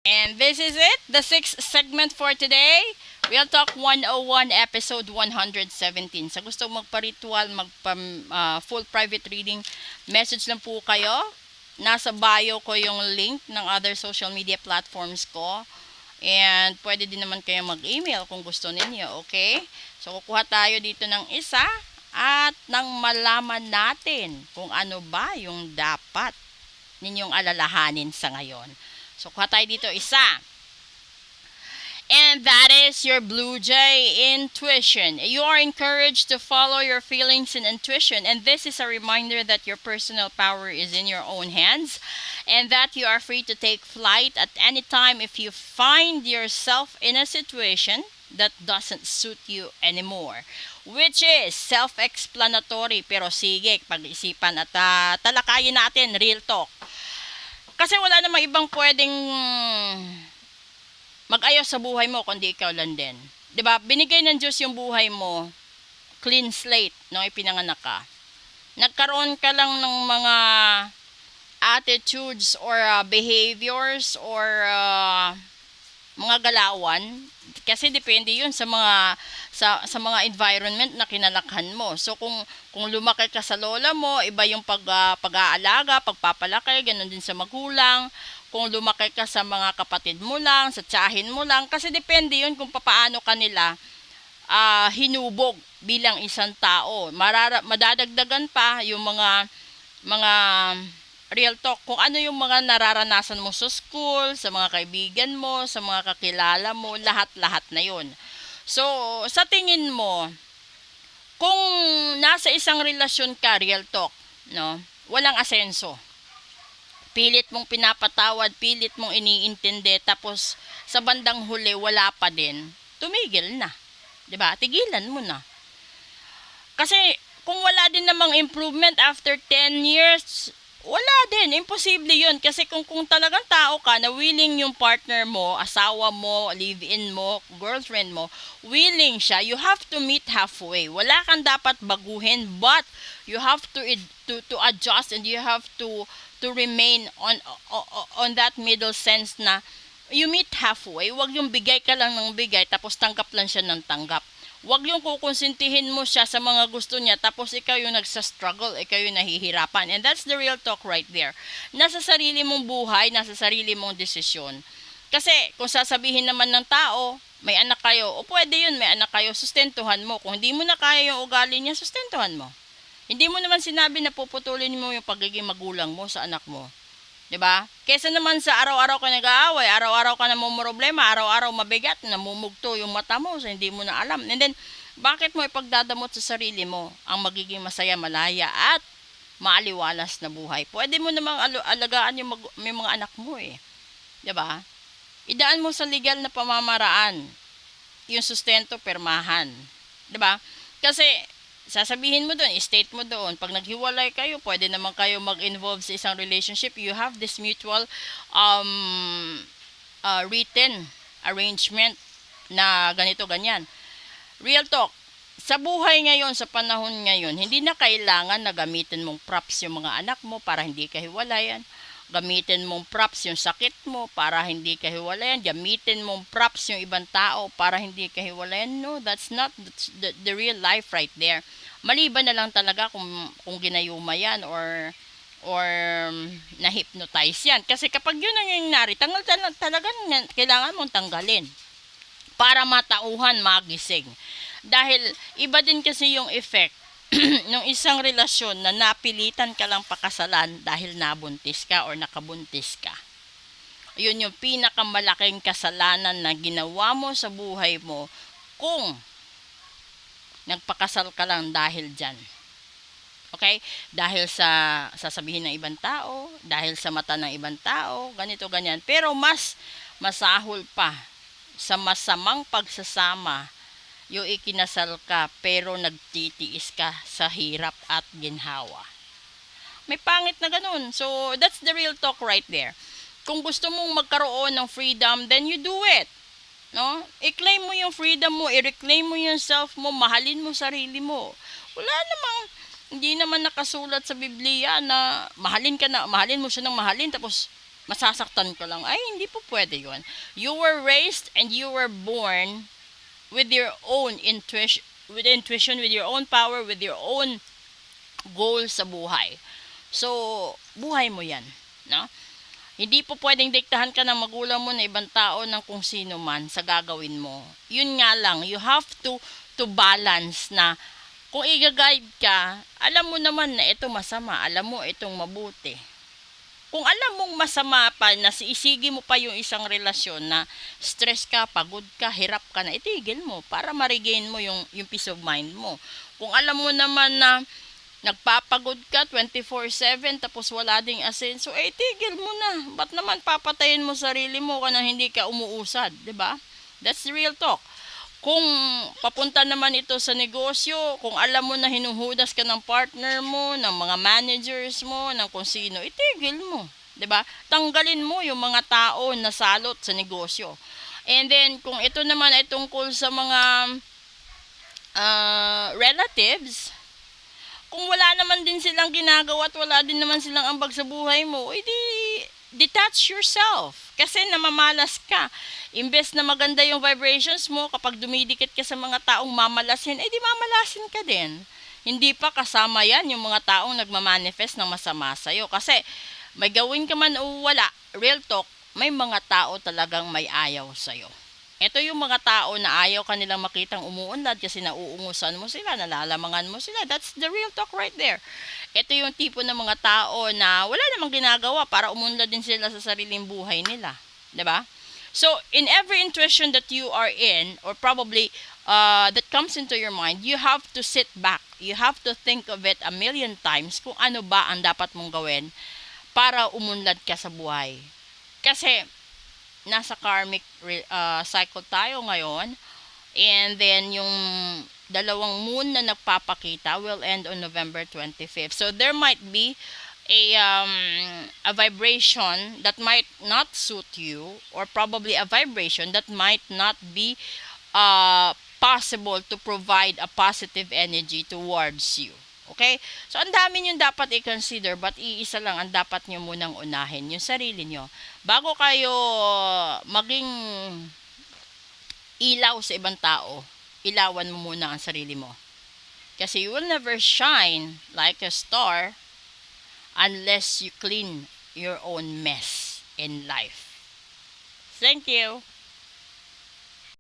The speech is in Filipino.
And this is it, the sixth segment for today. Real Talk 101, episode 117. Sa gusto magpa-ritual, full private reading, message lang po kayo. Nasa bio ko yung link ng other social media platforms ko. And pwede din naman kayo mag-email kung gusto ninyo, okay? So kukuha tayo dito ng isa at nang malaman natin kung ano ba yung dapat ninyong alalahanin sa ngayon. So, kuha tayo dito isa. And that is your Blue Jay intuition. You are encouraged to follow your feelings and intuition. And this is a reminder that your personal power is in your own hands and that you are free to take flight at any time if you find yourself in a situation that doesn't suit you anymore. Which is self-explanatory. Pero sige, pag-isipan at talakayin natin, real talk. Kasi wala namang ibang pwedeng mag-ayos sa buhay mo kundi ikaw lang din. 'Di ba? Binigay ng Diyos yung buhay mo, clean slate nung ipinanganak ka. Nagkaroon ka lang ng mga attitudes or behaviors or mga galawan kasi depende 'yun sa mga mga environment na kinalakhan mo. So kung lumaki ka sa lola mo, iba yung pag-aalaga, pagpapalaki, ganun din sa magulang. Kung lumaki ka sa mga kapatid mo lang, sa tiyahin mo lang, kasi depende 'yun kung paano kanila hinubog bilang isang tao. Madadagdagan pa yung mga real talk, kung ano yung mga nararanasan mo sa school, sa mga kaibigan mo, sa mga kakilala mo, lahat-lahat na yun. So, sa tingin mo, kung nasa isang relasyon ka, real talk, no, walang asenso. Pilit mong pinapatawad, pilit mong iniintindi, tapos sa bandang huli, wala pa din, tumigil na. 'Di ba? Tigilan mo na. Kasi, kung wala din namang improvement after 10 years, wala din, imposible yun. Kasi kung talagang tao ka na willing yung partner mo, asawa mo, live-in mo, girlfriend mo, willing siya, you have to meet halfway. Wala kang dapat baguhin, but you have to adjust and you have to remain on that middle sense na you meet halfway. Wag yung bigay ka lang ng bigay tapos tanggap lang siya ng tanggap. Wag yung kukonsintihin mo siya sa mga gusto niya tapos ikaw yung nagsa-struggle, ikaw yung nahihirapan. And that's the real talk right there. Nasa sarili mong buhay, nasa sarili mong desisyon. Kasi kung sasabihin naman ng tao, may anak kayo, o pwede yun, may anak kayo, sustentuhan mo. Kung hindi mo na kaya yung ugali niya, sustentuhan mo. Hindi mo naman sinabi na puputulin mo yung pagiging magulang mo sa anak mo. 'Di ba? Kaysa naman sa araw-araw ka nag-aaway, araw-araw ka namumroblema, araw-araw mabigat, namumugto yung mata mo, so hindi mo na alam. And then, bakit mo ipagdadamot sa sarili mo ang magiging masaya, malaya at maaliwalas na buhay? Pwede mo namang alagaan yung mga anak mo eh. 'Di ba? Idaan mo sa legal na pamamaraan yung sustento, permahan. 'Di ba? Kasi sasabihin mo doon, state mo doon, pag naghiwalay kayo, pwede naman kayo mag-involve sa isang relationship. You have this mutual written arrangement na ganito, ganyan. Real talk, sa buhay ngayon, sa panahon ngayon, hindi na kailangan na gamitin mong props yung mga anak mo para hindi ka hiwalayan. Gamitin mong props yung sakit mo para hindi ka hiwalayan. Gamitin mong props yung ibang tao para hindi ka hiwalayan. No, that's not the real life right there. Maliban na lang talaga kung ginayuma yan or na-hypnotize yan. Kasi kapag yun ang nangyari, talagang kailangan mong tanggalin para matauhan, magising. Dahil iba din kasi yung effect ng isang relasyon na napilitan ka lang pakasalan dahil nabuntis ka or nakabuntis ka. Yun yung pinakamalaking kasalanan na ginawa mo sa buhay mo kung nagpakasal ka lang dahil dyan. Okay? Dahil sa sasabihin ng ibang tao, dahil sa mata ng ibang tao, ganito, ganyan. Pero mas masahol pa sa masamang pagsasama yung ikinasal ka pero nagtitiis ka sa hirap at ginhawa. May pangit na ganun. So, that's the real talk right there. Kung gusto mong magkaroon ng freedom, then you do it. No? I-claim mo yung freedom mo, i-reclaim mo yung self mo, mahalin mo sarili mo. Wala namang, hindi naman nakasulat sa Biblia na mahalin mo siya ng mahalin, tapos masasaktan ka lang. Ay, hindi po pwede yun. You were raised and you were born with your own intuition, with your own power, with your own goal sa buhay. So, buhay mo yan. No? Hindi po pwedeng diktahan ka ng magulang mo na ibang tao ng kung sino man sa gagawin mo. Yun nga lang, you have to balance na kung i-guide ka, alam mo naman na ito masama, alam mo itong mabuti. Kung alam mong masama pa na isigi mo pa yung isang relasyon na stress ka, pagod ka, hirap ka na, itigil mo para ma-regain mo yung peace of mind mo. Kung alam mo naman na nagpapagod ka 24/7 tapos wala ding asenso, tigil mo na. Ba't naman papatayin mo sarili mo kana hindi ka umuusad, 'di ba? That's the real talk. Kung papunta naman ito sa negosyo, kung alam mo na hinuhudas ka ng partner mo, ng mga managers mo, ng kung sino, itigil mo. 'Di ba? Tanggalin mo yung mga tao na salot sa negosyo. And then, kung ito naman ay tungkol sa mga relatives, kung wala naman din silang ginagawa at wala din naman silang ambag sa buhay mo, edi detach yourself. Kasi namamalas ka. Imbes na maganda yung vibrations mo, kapag dumidikit ka sa mga taong mamalasin, edi mamalasin ka din. Hindi pa kasama yan yung mga taong nagmamanifest ng masama sa'yo. Kasi may gawin ka man o wala, real talk, may mga tao talagang may ayaw sa'yo. Ito yung mga tao na ayaw kanilang makitang umuunlad kasi nauungusan mo sila, nalalamangan mo sila. That's the real talk right there. Ito yung tipo ng mga tao na wala namang ginagawa para umunlad din sila sa sariling buhay nila. 'Di ba? So, in every intuition that you are in, or probably that comes into your mind, you have to sit back. You have to think of it a million times kung ano ba ang dapat mong gawin para umunlad ka sa buhay. Kasi nasa karmic cycle tayo ngayon, and then yung dalawang moon na nagpapakita will end on November 25th. So there might be a vibration that might not suit you, or probably a vibration that might not be possible to provide a positive energy towards you. Okay? So, ang dami nyo dapat i-consider, but iisa lang ang dapat nyo munang unahin, yung sarili nyo. Bago kayo maging ilaw sa ibang tao, ilawan mo muna ang sarili mo. Kasi you will never shine like a star unless you clean your own mess in life. Thank you.